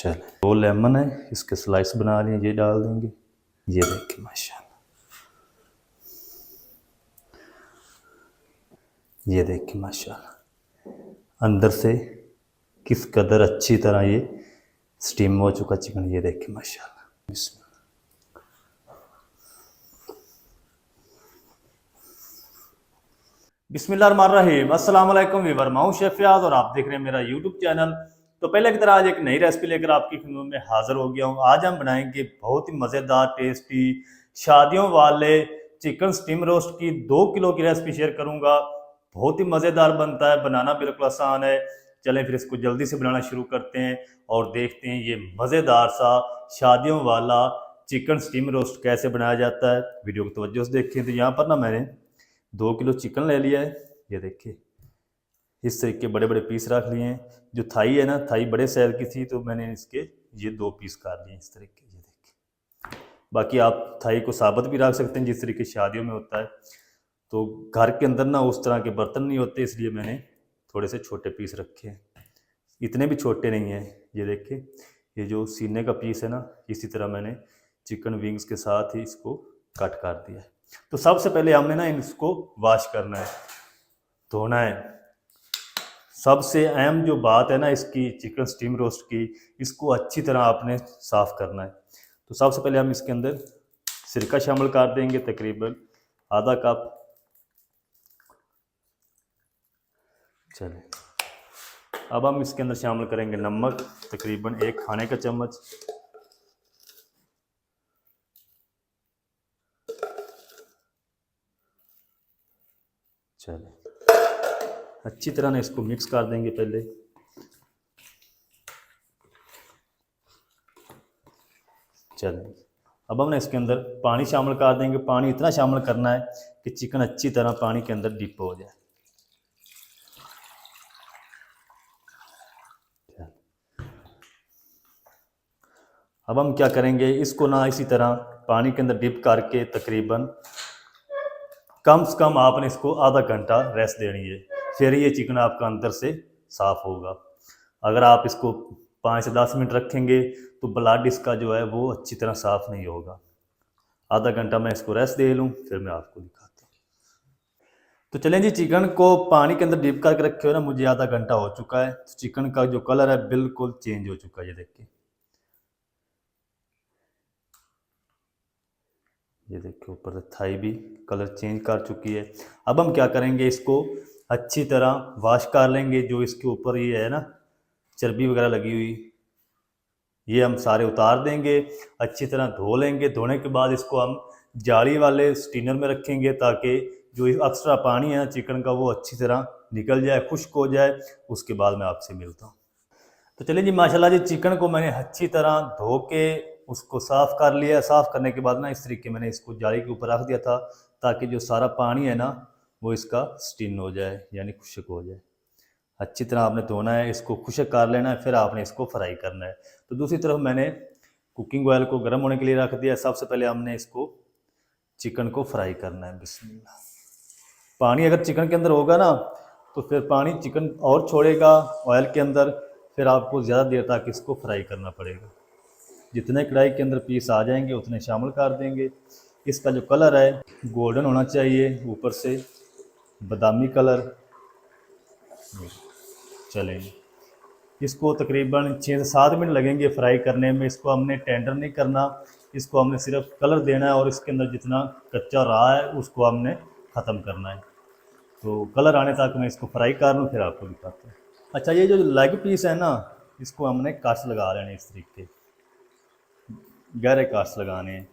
चल 2 लेमन है, इसके स्लाइस बना लिए, ये डाल देंगे। ये देखिए माशाल्लाह, ये देखिए माशाल्लाह अंदर से किस कदर अच्छी तरह ये स्टीम हो चुका चिकन। ये देखिए माशाल्लाह। बिस्मिल्लाहिर्रहमानिर्रहीम। अस्सलाम वालेकुम वीवर, मैं हूं शेफ रियाज और आप देख रहे हैं मेरा यूट्यूब चैनल। तो पहले की तरह आज एक नई रेसिपी लेकर आपकी खिदमत में हाजिर हो गया हूं। आज हम बनाएंगे बहुत ही मज़ेदार टेस्टी शादियों वाले चिकन स्टीम रोस्ट की 2 किलो की रेसिपी शेयर करूंगा। बहुत ही मज़ेदार बनता है, बनाना बिल्कुल आसान है। चलें फिर इसको जल्दी से बनाना शुरू करते हैं और देखते हैं ये मज़ेदार सा शादियों वाला चिकन स्टीम रोस्ट कैसे बनाया जाता है। वीडियो को तवज्जो से देखें। तो यहाँ पर ना मैंने 2 किलो चिकन ले लिया है। ये देखिए इस तरीके के बड़े बड़े पीस रख लिए हैं। जो थाई है ना, थाई बड़े साइज की थी तो मैंने इसके ये 2 पीस कर लिए इस तरीके। ये देखिए, बाकी आप थाई को साबुत भी रख सकते हैं जिस तरीके शादियों में होता है। तो घर के अंदर ना उस तरह के बर्तन नहीं होते, इसलिए मैंने थोड़े से छोटे पीस रखे हैं। इतने भी छोटे नहीं हैं। ये देखिए, ये जो सीने का पीस है ना, इसी तरह मैंने चिकन विंग्स के साथ ही इसको कट कर दिया है। तो सबसे पहले हमने ना इसको वॉश करना है, धोना है। सबसे अहम जो बात है ना इसकी चिकन स्टीम रोस्ट की, इसको अच्छी तरह आपने साफ़ करना है। तो सबसे पहले हम इसके अंदर सिरका शामिल कर देंगे, तकरीबन आधा कप। चलें, अब हम इसके अंदर शामिल करेंगे नमक, तकरीबन 1 खाने का चम्मच। चलें, अच्छी तरह ना इसको मिक्स कर देंगे पहले। चलें, अब हम ना इसके अंदर पानी शामिल कर देंगे। पानी इतना शामिल करना है कि चिकन अच्छी तरह पानी के अंदर डिप हो जाए। अब हम क्या करेंगे, इसको ना इसी तरह पानी के अंदर डिप करके तकरीबन कम से कम आपने इसको आधा घंटा रेस्ट देनी है। फिर ये चिकन आपका अंदर से साफ़ होगा। अगर आप इसको 5 से 10 मिनट रखेंगे तो ब्लड इसका जो है वो अच्छी तरह साफ़ नहीं होगा। आधा घंटा मैं इसको रेस्ट दे लूँ, फिर मैं आपको दिखाता हूँ। तो चलें जी, चिकन को पानी के अंदर डिप करके रखे हो ना, मुझे आधा घंटा हो चुका है। तो चिकन का जो कलर है बिल्कुल चेंज हो चुका है। ये देखिए, ये देखिए ऊपर से थाई भी कलर चेंज कर चुकी है। अब हम क्या करेंगे, इसको अच्छी तरह वॉश कर लेंगे। जो इसके ऊपर ये है ना चर्बी वगैरह लगी हुई, ये हम सारे उतार देंगे, अच्छी तरह धो लेंगे। धोने के बाद इसको हम जाली वाले स्टीनर में रखेंगे ताकि जो एक्स्ट्रा पानी है चिकन का वो अच्छी तरह निकल जाए, खुश्क हो जाए। उसके बाद मैं आपसे मिलता हूँ। तो चलिए जी, माशाल्लाह जी, चिकन को मैंने अच्छी तरह धो के उसको साफ़ कर लिया। साफ़ करने के बाद ना इस तरीके मैंने इसको जाली के ऊपर रख दिया था ताकि जो सारा पानी है ना वो इसका स्टीन हो जाए, यानी खुश्क हो जाए। अच्छी तरह आपने धोना है, इसको खुश्क कर लेना है, फिर आपने इसको फ्राई करना है। तो दूसरी तरफ मैंने कुकिंग ऑयल को गर्म होने के लिए रख दिया। सबसे पहले हमने इसको चिकन को फ्राई करना है। बिस्मिल्लाह। पानी अगर चिकन के अंदर होगा ना तो फिर पानी चिकन और छोड़ेगा ऑयल के अंदर, फिर आपको ज़्यादा देर तक इसको फ्राई करना पड़ेगा। जितने कढ़ाई के अंदर पीस आ जाएंगे उतने शामिल कर देंगे। इसका जो कलर है गोल्डन होना चाहिए, ऊपर से बादामी कलर। चलेंगे, इसको तकरीबन 6 से 7 मिनट लगेंगे फ्राई करने में। इसको हमने टेंडर नहीं करना, इसको हमने सिर्फ कलर देना है और इसके अंदर जितना कच्चा रहा है उसको हमने ख़त्म करना है। तो कलर आने तक मैं इसको फ्राई कर लूँ, फिर आपको दिखाता हूँ। अच्छा, ये जो लेग पीस है ना, इसको हमने काट लगा लेने इस तरीके, गहरे कास्ट लगाने हैं।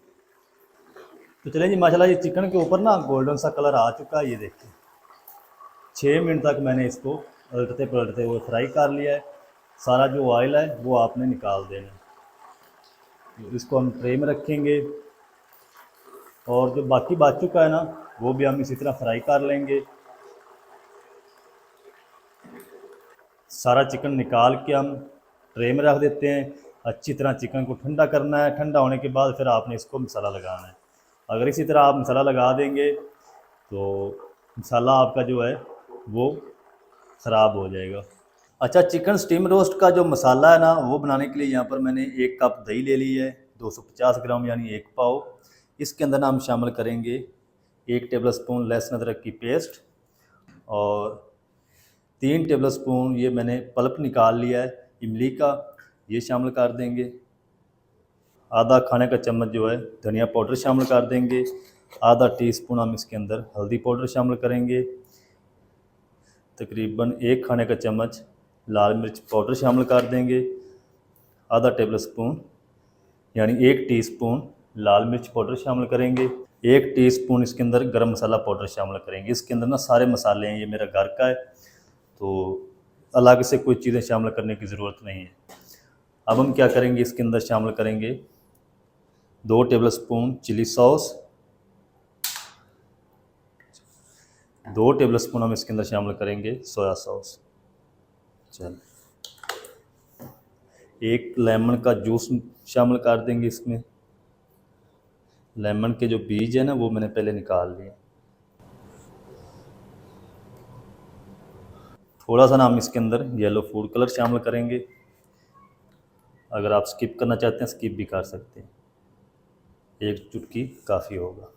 तो चलें जी, माशाल्लाह ये चिकन के ऊपर ना गोल्डन सा कलर आ चुका है। ये देखिए 6 मिनट तक मैंने इसको पलटते पलटते हुए फ्राई कर लिया है। सारा जो ऑयल है वो आपने निकाल देना है। तो इसको हम ट्रे में रखेंगे और जो बाकी बच चुका है ना वो भी हम इसी तरह फ्राई कर लेंगे। सारा चिकन निकाल के हम ट्रे में रख देते हैं। अच्छी तरह चिकन को ठंडा करना है। ठंडा होने के बाद फिर आपने इसको मसाला लगाना है। अगर इसी तरह आप मसाला लगा देंगे तो मसाला आपका जो है वो ख़राब हो जाएगा। अच्छा, चिकन स्टीम रोस्ट का जो मसाला है ना, वो बनाने के लिए यहाँ पर मैंने 1 कप दही ले ली है, 250 ग्राम यानी 1 पाव। इसके अंदर ना हम शामिल करेंगे 1 टेबल स्पून लहसुन अदरक की पेस्ट, और 3 टेबल स्पून ये मैंने पल्प निकाल लिया है इमली का, ये शामिल कर देंगे। आधा खाने का चम्मच जो है धनिया पाउडर शामिल कर देंगे। आधा टीस्पून हम इसके अंदर हल्दी पाउडर शामिल करेंगे। तकरीबन 1 खाने का चम्मच लाल मिर्च पाउडर शामिल कर देंगे। आधा टेबल स्पून यानी 1 टीस्पून लाल मिर्च पाउडर शामिल करेंगे। 1 टीस्पून इसके अंदर गरम मसाला पाउडर शामिल करेंगे। इसके अंदर ना सारे मसाले हैं, ये मेरा घर का है तो अलग से कोई चीज़ें शामिल करने की ज़रूरत नहीं है। अब हम क्या करेंगे, इसके अंदर शामिल करेंगे 2 tablespoon chilli sauce, 2 tablespoon हम इसके अंदर शामिल करेंगे सोया सॉस। चल, 1 लेमन का जूस शामिल कर देंगे इसमें। लेमन के जो बीज है ना, वो मैंने पहले निकाल लिए। थोड़ा सा ना हम इसके अंदर येलो फूड कलर शामिल करेंगे। अगर आप स्किप करना चाहते हैं स्किप भी कर सकते हैं, 1 चुटकी काफ़ी होगा।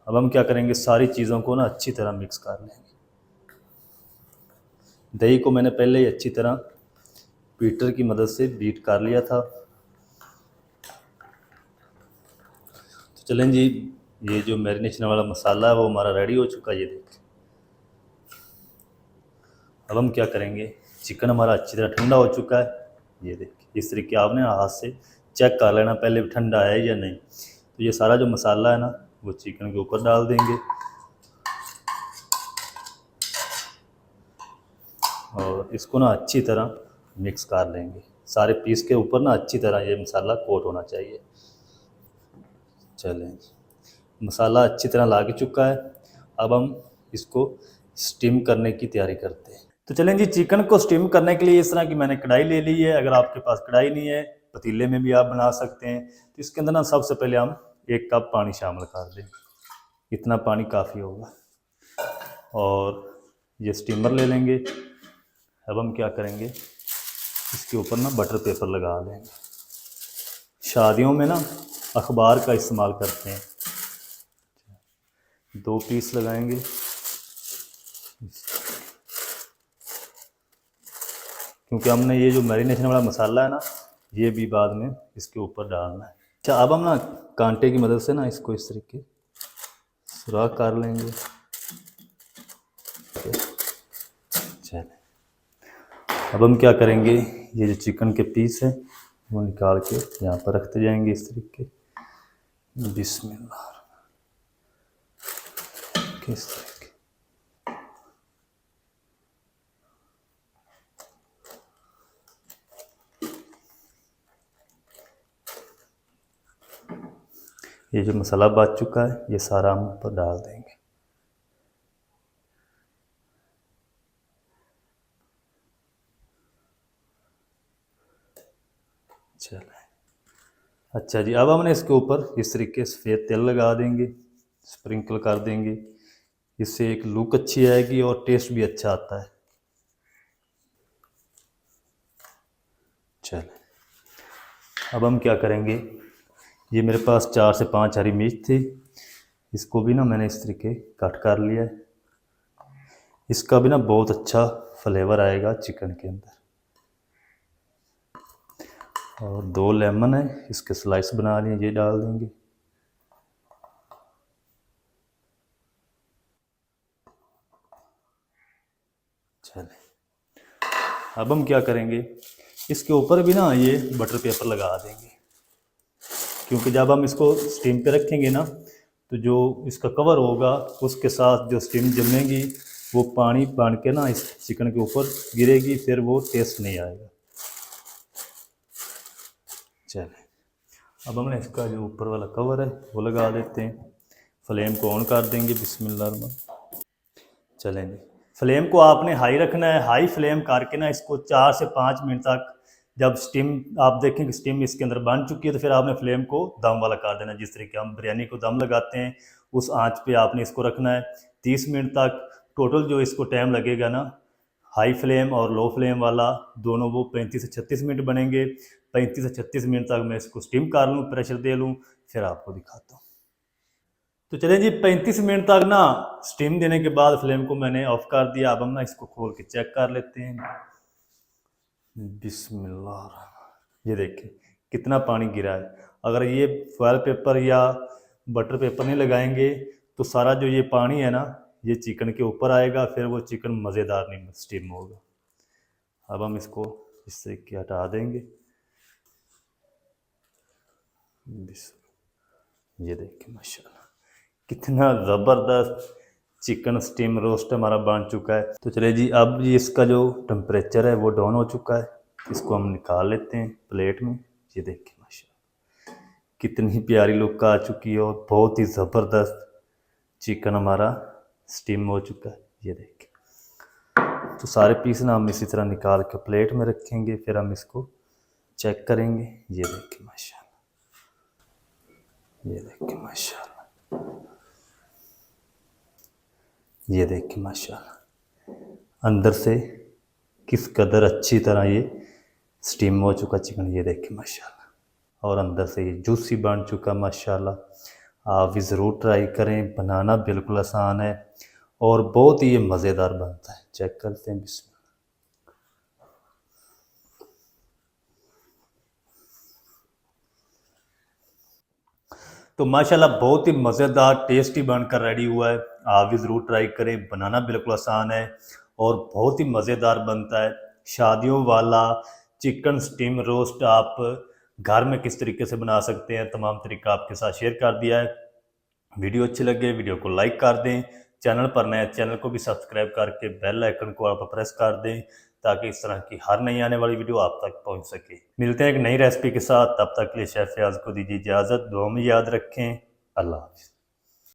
अब हम क्या करेंगे, सारी चीज़ों को ना अच्छी तरह मिक्स कर लेंगे। दही को मैंने पहले ही अच्छी तरह बीटर की मदद से बीट कर लिया था। तो चलें जी, ये जो मैरिनेशन वाला मसाला है वो हमारा रेडी हो चुका है, ये देखिए। अब हम क्या करेंगे, चिकन हमारा अच्छी तरह ठंडा हो चुका है, ये देखिए। इस तरीके आपने हाथ से चेक कर लेना पहले भी ठंडा है या नहीं। तो ये सारा जो मसाला है ना, वो चिकन के ऊपर डाल देंगे और इसको ना अच्छी तरह मिक्स कर लेंगे। सारे पीस के ऊपर ना अच्छी तरह ये मसाला कोट होना चाहिए। चलें, मसाला अच्छी तरह लग चुका है। अब हम इसको स्टीम करने की तैयारी करते हैं। तो चलें जी, चिकन को स्टीम करने के लिए इस तरह की मैंने कढ़ाई ले ली है। अगर आपके पास कढ़ाई नहीं है, पतीले में भी आप बना सकते हैं। तो इसके अंदर ना सबसे पहले हम 1 कप पानी शामिल कर दें, इतना पानी काफ़ी होगा। और ये स्टीमर ले लेंगे। अब हम क्या करेंगे, इसके ऊपर ना बटर पेपर लगा लेंगे। शादियों में ना अखबार का इस्तेमाल करते हैं। 2 पीस लगाएंगे। क्योंकि हमने ये जो मैरिनेशन वाला मसाला है ना, ये भी बाद में इसके ऊपर डालना है। अच्छा, अब हम ना कांटे की मदद से ना इसको इस तरीके सुराख कर लेंगे। चलिए, अब हम क्या करेंगे, ये जो चिकन के पीस है वो निकाल के यहाँ पर रखते जाएंगे इस तरीके। बिस्मिल्लाह, किस तरीके। ये जो मसाला बच चुका है ये सारा हम ऊपर डाल देंगे। चलें, अच्छा जी, अब हमने इसके ऊपर इस तरीके से सफ़ेद तेल लगा देंगे, स्प्रिंकल कर देंगे। इससे एक लुक अच्छी आएगी और टेस्ट भी अच्छा आता है। चलें, अब हम क्या करेंगे, ये मेरे पास 4 से 5 हरी मिर्च थी, इसको भी ना मैंने इस तरीके कट कर लिया है। इसका भी ना बहुत अच्छा फ्लेवर आएगा चिकन के अंदर। और 2 लेमन है, इसके स्लाइस बना लिए, ये डाल देंगे। चलें, अब हम क्या करेंगे, इसके ऊपर भी ना ये बटर पेपर लगा देंगे। क्योंकि जब हम इसको स्टीम पे रखेंगे ना, तो जो इसका कवर होगा उसके साथ जो स्टीम जमेगी वो पानी बन के ना इस चिकन के ऊपर गिरेगी, फिर वो टेस्ट नहीं आएगा। चलें, अब हमने इसका जो ऊपर वाला कवर है वो लगा देते हैं। फ्लेम को ऑन कर देंगे, बिस्मिल्लाह। चलें जी, फ्लेम को आपने हाई रखना है। हाई फ्लेम करके ना इसको 4 से 5 मिनट तक, जब स्टीम आप देखें कि स्टीम इसके अंदर बन चुकी है, तो फिर आपने फ्लेम को दम वाला कर देना। जिस तरीके हम बिरयानी को दम लगाते हैं उस आंच पे आपने इसको रखना है 30 मिनट तक। टोटल जो इसको टाइम लगेगा ना हाई फ्लेम और लो फ्लेम वाला दोनों वो 35 से 36 मिनट बनेंगे। 35 से 36 मिनट तक मैं इसको स्टीम कर लूँ, प्रेशर दे लूँ, फिर आपको दिखाता हूँ। तो चलिए जी, 35 मिनट तक ना स्टीम देने के बाद फ्लेम को मैंने ऑफ कर दिया। अब हम ना इसको खोल के चेक कर लेते हैं। बिस्मिल्लाह, ये देखिए कितना पानी गिरा है। अगर ये फॉयल पेपर या बटर पेपर नहीं लगाएंगे तो सारा जो ये पानी है ना ये चिकन के ऊपर आएगा, फिर वो चिकन मज़ेदार नहीं स्टीम होगा। अब हम इसको इससे हटा देंगे। ये देखिए माशाल्लाह कितना ज़बरदस्त चिकन स्टीम रोस्ट हमारा बन चुका है। तो चलिए जी, अब ये इसका जो टेम्परेचर है वो डाउन हो चुका है। इसको हम निकाल लेते हैं प्लेट में। ये देखिए माशाल्लाह कितनी प्यारी लुक आ चुकी है और बहुत ही ज़बरदस्त चिकन हमारा स्टीम हो चुका है। ये देखिए, तो सारे पीस ना हम इसी तरह निकाल के प्लेट में रखेंगे, फिर हम इसको चेक करेंगे। ये देखिए माशाल्लाह, ये देखिए माशाल्लाह, ये देखिए माशाल्लाह अंदर से किस कदर अच्छी तरह ये स्टीम हो चुका चिकन। ये देखिए माशाल्लाह, और अंदर से ये जूसी बन चुका माशाल्लाह। आप भी ज़रूर ट्राई करें, बनाना बिल्कुल आसान है और बहुत ही ये मज़ेदार बनता है। चेक करते हैं। बिस्मिल्लाह। तो माशाल्लाह बहुत ही मज़ेदार टेस्टी बनकर रेडी हुआ है। आप भी ज़रूर ट्राई करें, बनाना बिल्कुल आसान है और बहुत ही मज़ेदार बनता है। शादियों वाला चिकन स्टीम रोस्ट आप घर में किस तरीके से बना सकते हैं, तमाम तरीका आपके साथ शेयर कर दिया है। वीडियो अच्छी लगे वीडियो को लाइक कर दें, चैनल पर नए चैनल को भी सब्सक्राइब करके बेल आइकन को आप प्रेस कर दें ताकि इस तरह की हर नई आने वाली वीडियो आप तक पहुंच सके। मिलते हैं एक नई रेसिपी के साथ, तब तक के लिए शेफ फयाज को दीजिए इजाज़त। दुआ में याद रखें। अल्लाह हाफ़िज़।